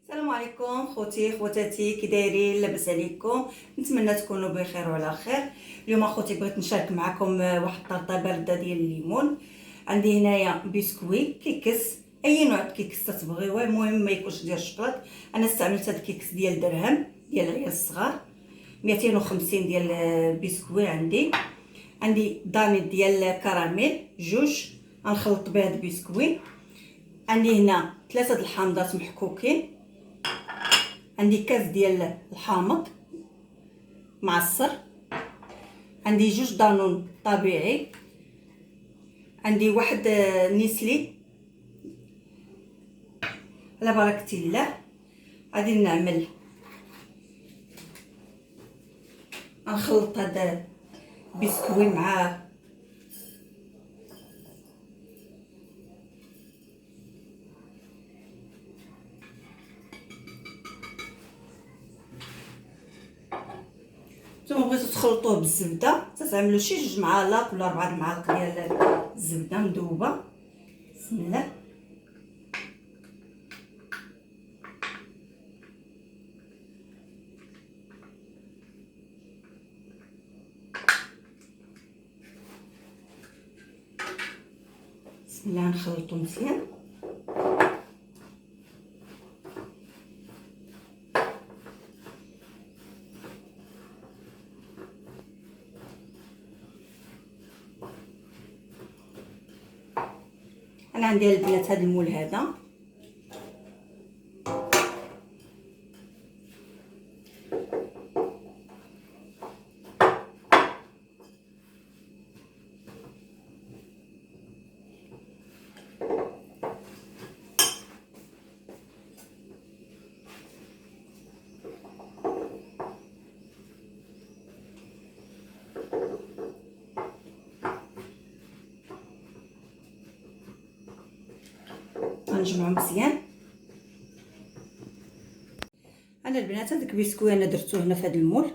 السلام عليكم خوتي خواتاتي، كي دايرين؟ لاباس عليكم؟ نتمنى تكونوا بخير وعلى خير. اليوم اخوتي بغيت نشارك معكم واحد الطرطه بارده ديال الليمون. عندي هنايا بسكوي كيكس، اي نوع كيكس تتبغيوه، المهم ما يكونش ديال الشكلاط. انا استعملت هاد الكيكس ديال درهم ديال العيال الصغار، 250 ديال بسكوي. عندي داني ديال كراميل جوج، غنخلط بهاد البسكوي. عندي هنا 3 د الحامضات محكوكين. عندي كاس ديال الحامض معصر. عندي جوج دانون طبيعي. عندي واحد نيسلي. على بركه الله غادي نعمل نخلط هذا بسكوي مع نتوما بغيتو تخلطوه بالزبده تعملوا شي 2 معالق ولا 4 معالق ديال الزبده مذوبه. بسم الله. بسم الله نخلطو مزيان. انا عندي البنات هذا المول هذا غنجمعو مزيان. انا البنات هذاك بسكوي انا درتو هنا في هذا المول.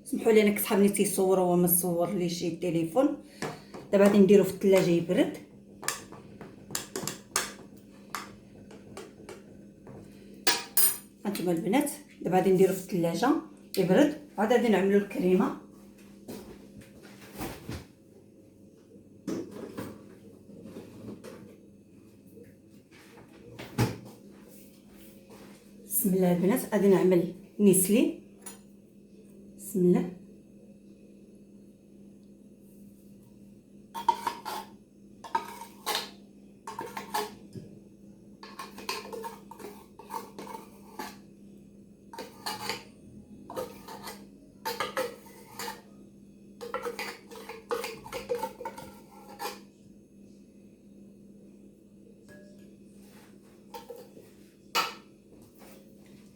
سمحوا لي انا كنت حابني تيصور وما صور لي شي التليفون. دابا غادي نديرو في الثلاجه يبرد. هانتوما البنات دابا غادي نديرو في الثلاجه يبرد، عاد غادي نعملو الكريمه. بسم الله البنات غادي نعمل نيسلي. بسم الله.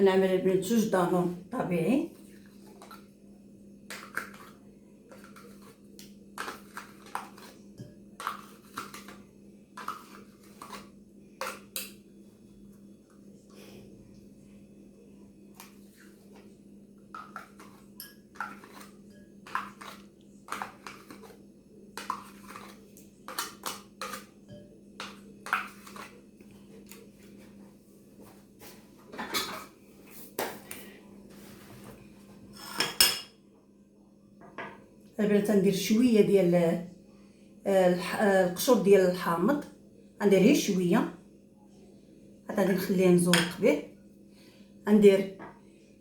نعمل البنات 2 دانون طبيعي. البنات ندير شويه ديال القشور ديال الحامض، ندير غير شويه. عاد غادي نخليه نزوق به. ندير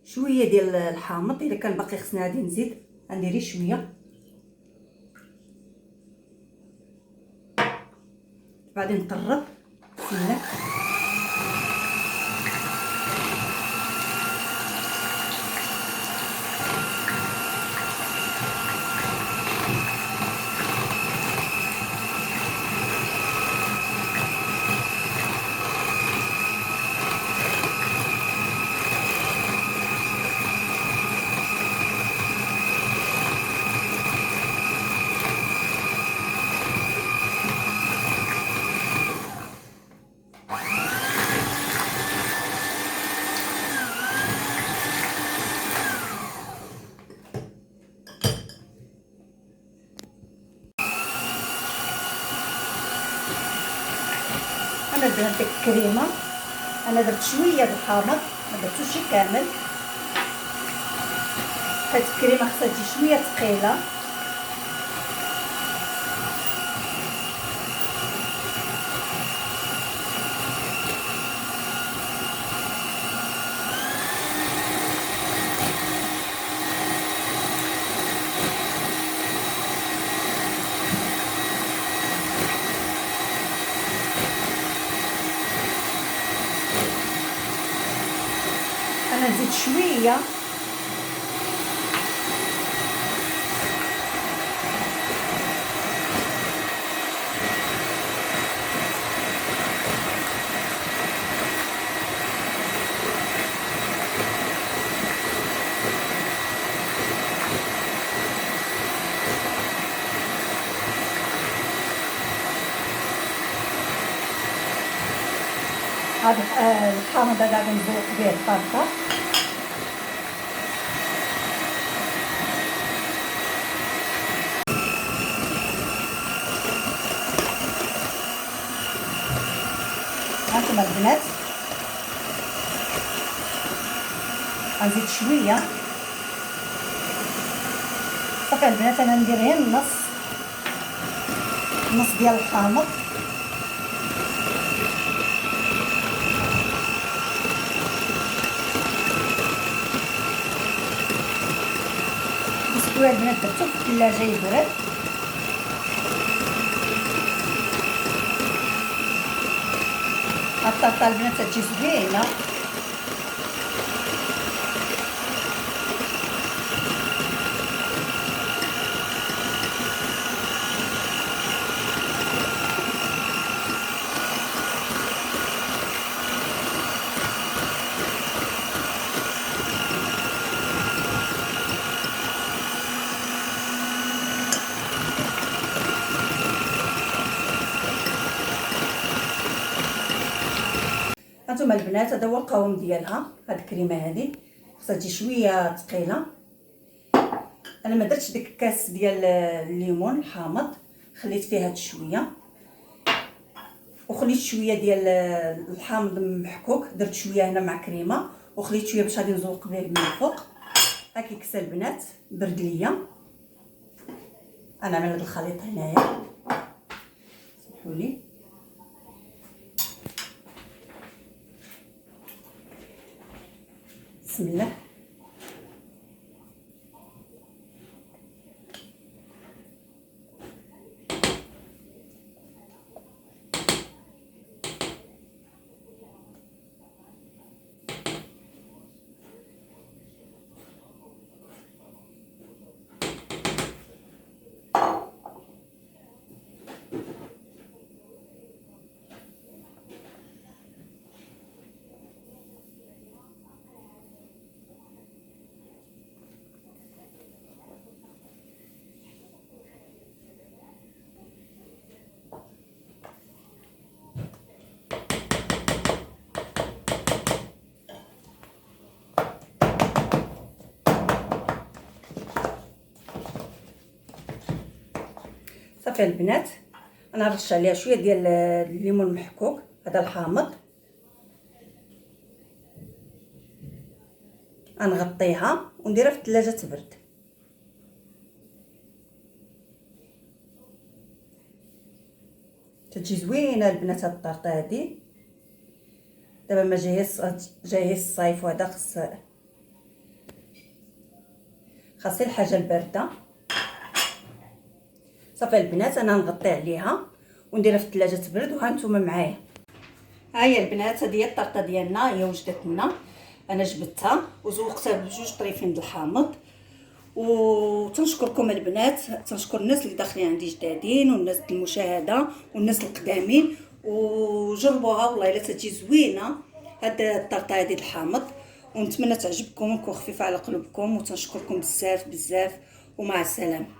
شويه ديال الحامض، الا كان باقي خصني غادي نزيد. ندير غير شويه. بعدين نقرب. بسم الله. انا درت ديك الكريمه انا درت شويه د الحامض، ما درتوش كامل، حيت الكريمه خصها تجي شويه ثقيله. انا نزيد شويه هذا الحامض هذا غادي نزوق به الطرطه. هانتوما البنات غنزيد شويه. صافي البنات انا ندير غير النص ديال الحامض. شويه البنات درتو في الثلاجه يبرد. الطرطه البنات تجي زوينه. هانتوما البنات هذا هو القوام ديالها. هاد الكريمه هذه خصها تجي شويه ثقيله. انا ما درتش ديك الكاس ديال الليمون الحامض، خليت فيه هاد شويه وخليت شويه ديال الحامض محكوك، درت شويه هنا مع كريمه وخليت شويه باش غادي نزوق به من الفوق. ها كيكسى البنات برد ليا. انا نعمل هاد الخليط هنايا، سمحوا لي. بسم الله. صافي البنات انا رش عليها شويه ديال الليمون المحكوك هذا الحامض. غنغطيها ونديرها في الثلاجه تبرد. تجي زوينه البنات هاد الطرطه هادي. دابا ما جاي الصيف وهذا خاص الحاجه البارده. صافي البنات انا نغطي عليها ونديرها في الثلاجه تبرد. وها نتوما معايا، ها هي البنات هذه هي الطرطه ديالنا، هي وجدت لنا. انا جبدتها وزوقتها بجوج طريفين د الحامض. وتنشكركم البنات، تنشكر الناس اللي داخلين عندي جدادين والناس المشاهده والناس القدامين. وجربوها والله الا تجي زوينه هاد الطرطه هذه الحامض. ونتمنى تعجبكم وتكون خفيفه على قلوبكم. وتنشكركم بزاف بزاف ومع السلامه.